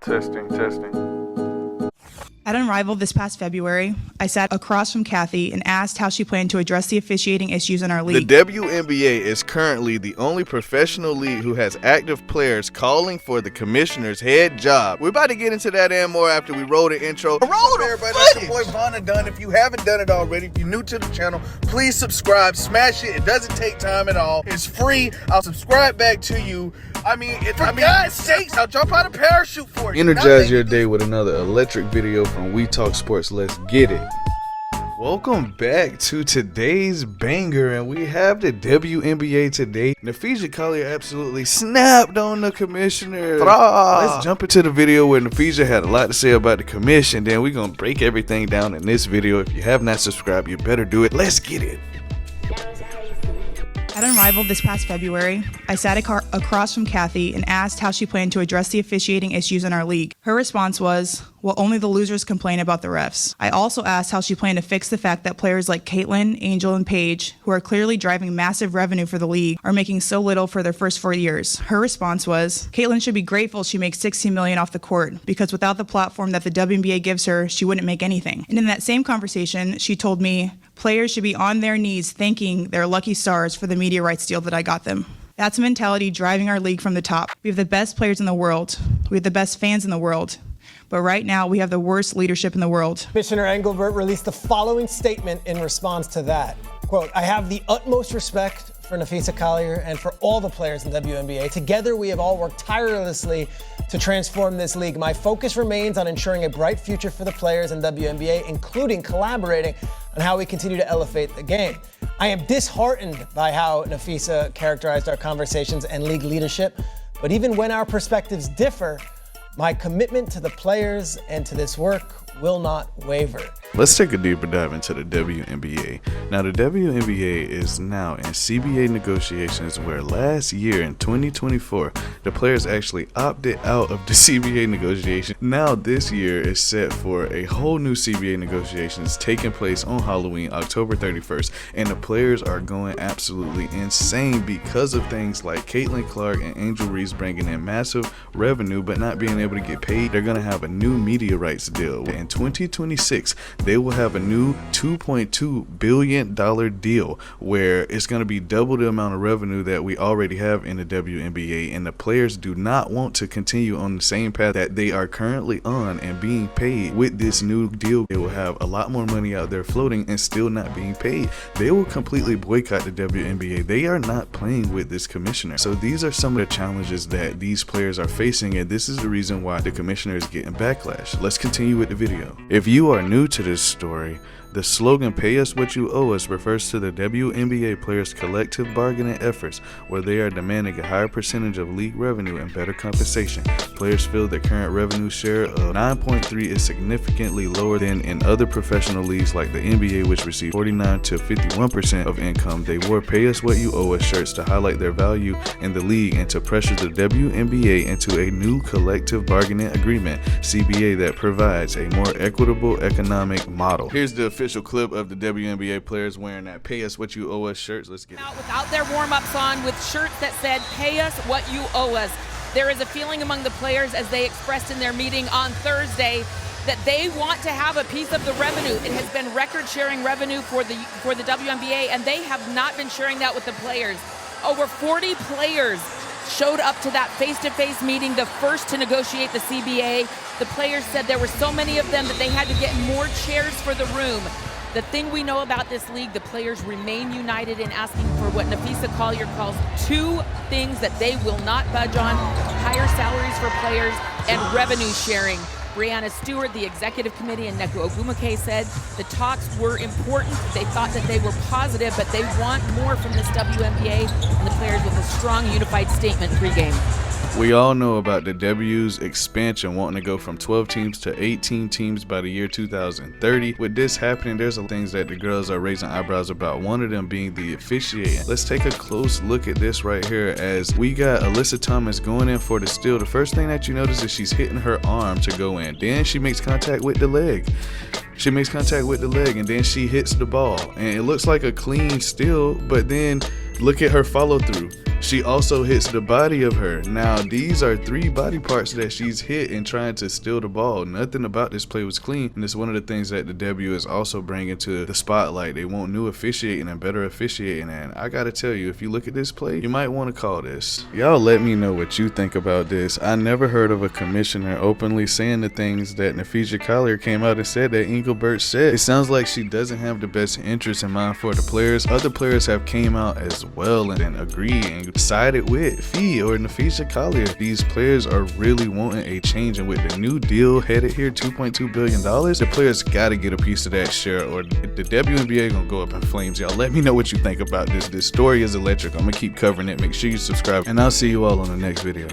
Testing. At Unrivaled this past February, I sat across from Kathy and asked how she planned to address the officiating issues in our league. The WNBA is currently the only professional league who has active players calling for the commissioner's head job. We're about to get into that and more after we roll the intro. Roll everybody, that's your boy Vonna Dunn. If you haven't done it already, if you're new to the channel, please subscribe, smash it. It doesn't take time at all. It's free. I'll subscribe back to you. For God's sakes, I'll jump out of parachute for you. Energize your day with another electric video from We Talk Sports. Let's get it. Welcome back to today's banger, and we have the WNBA today. Nafisa Collier absolutely snapped on the commissioner. Let's jump into the video where Nafisa had a lot to say about the commission. Then we're going to break everything down in this video. If you have not subscribed, you better do it. Let's get it. At Unrivaled this past February, I sat across from Kathy and asked how she planned to address the officiating issues in our league. Her response was, well, only the losers complain about the refs. I also asked how she planned to fix the fact that players like Caitlin, Angel, and Paige, who are clearly driving massive revenue for the league, are making so little for their first 4 years. Her response was, Caitlin should be grateful she makes $16 million off the court, because without the platform that the WNBA gives her, she wouldn't make anything. And in that same conversation, she told me, players should be on their knees thanking their lucky stars for the media rights deal that I got them. That's a mentality driving our league from the top. We have the best players in the world. We have the best fans in the world. But right now, we have the worst leadership in the world. Commissioner Engelbert released the following statement in response to that. Quote, I have the utmost respect for Nafisa Collier and for all the players in WNBA. Together, we have all worked tirelessly to transform this league. My focus remains on ensuring a bright future for the players in WNBA, including collaborating on how we continue to elevate the game. I am disheartened by how Nafisa characterized our conversations and league leadership, but even when our perspectives differ, my commitment to the players and to this work will not waver. Let's take a deeper dive into the WNBA. Now, the WNBA is now in CBA negotiations, where last year in 2024, the players actually opted out of the CBA negotiation. Now, this year is set for a whole new CBA negotiations taking place on Halloween, October 31st, and the players are going absolutely insane because of things like Caitlin Clark and Angel Reese bringing in massive revenue but not being able to get paid. They're going to have a new media rights deal. In 2026, they will have a new $2.2 billion deal where it's going to be double the amount of revenue that we already have in the WNBA, and the players do not want to continue on the same path that they are currently on and being paid. With this new deal, they will have a lot more money out there floating and still not being paid. They will completely boycott the WNBA. They are not playing with this commissioner. So these are some of the challenges that these players are facing, and this is the reason why the commissioner is getting backlash. Let's continue with the video. If you are new to this story, the slogan "Pay us what you owe us" refers to the WNBA players' collective bargaining efforts, where they are demanding a higher percentage of league revenue and better compensation. Players feel their current revenue share of 9.3 is significantly lower than in other professional leagues like the NBA, which receive 49 to 51% of income. They wore "Pay us what you owe us" shirts to highlight their value in the league and to pressure the WNBA into a new collective bargaining agreement (CBA) that provides a more equitable economic model. Here's the official clip of the WNBA players wearing that "Pay us what you owe us" shirts. Let's get it. Without their warm-ups on, with shirts that said "Pay us what you owe us." There is a feeling among the players, as they expressed in their meeting on Thursday, that they want to have a piece of the revenue. It has been record-sharing revenue for the WNBA, and they have not been sharing that with the players. Over 40 players showed up to that face-to-face meeting, the first to negotiate the CBA. The players said there were so many of them that they had to get more chairs for the room. The thing we know about this league, the players remain united in asking for what Nafisa Collier calls two things that they will not budge on: higher salaries for players and revenue sharing. Brianna Stewart, the executive committee, and Neku Ogumake said the talks were important. They thought that they were positive, but they want more from this WNBA, and the players with a strong, unified statement pregame. We all know about the W's expansion, wanting to go from 12 teams to 18 teams by the year 2030. With this happening, there's some things that the girls are raising eyebrows about, one of them being the officiating. Let's take a close look at this right here as we got Alyssa Thomas going in for the steal. The first thing that you notice is she's hitting her arm to go in. Then she makes contact with the leg. She makes contact with the leg and then she hits the ball. And it looks like a clean steal, but then look at her follow through. She also hits the body of her. Now, these are 3 body parts that she's hit in trying to steal the ball. Nothing about this play was clean, and it's one of the things that the W is also bringing to the spotlight. They want new officiating and better officiating, and I gotta tell you, if you look at this play, you might want to call this. Y'all let me know what you think about this. I never heard of a commissioner openly saying the things that Napheesa Collier came out and said that Engelbert said. It sounds like she doesn't have the best interest in mind for the players. Other players have came out as well and agreed and sided with Fee or Napheesa Collier. These players are really wanting a change, and with the new deal headed here, $2.2 billion, the players gotta get a piece of that share or the WNBA gonna go up in flames. Y'all let me know what you think about this. This story is electric. I'm gonna keep covering it. Make sure you subscribe, and I'll see you all on the next video.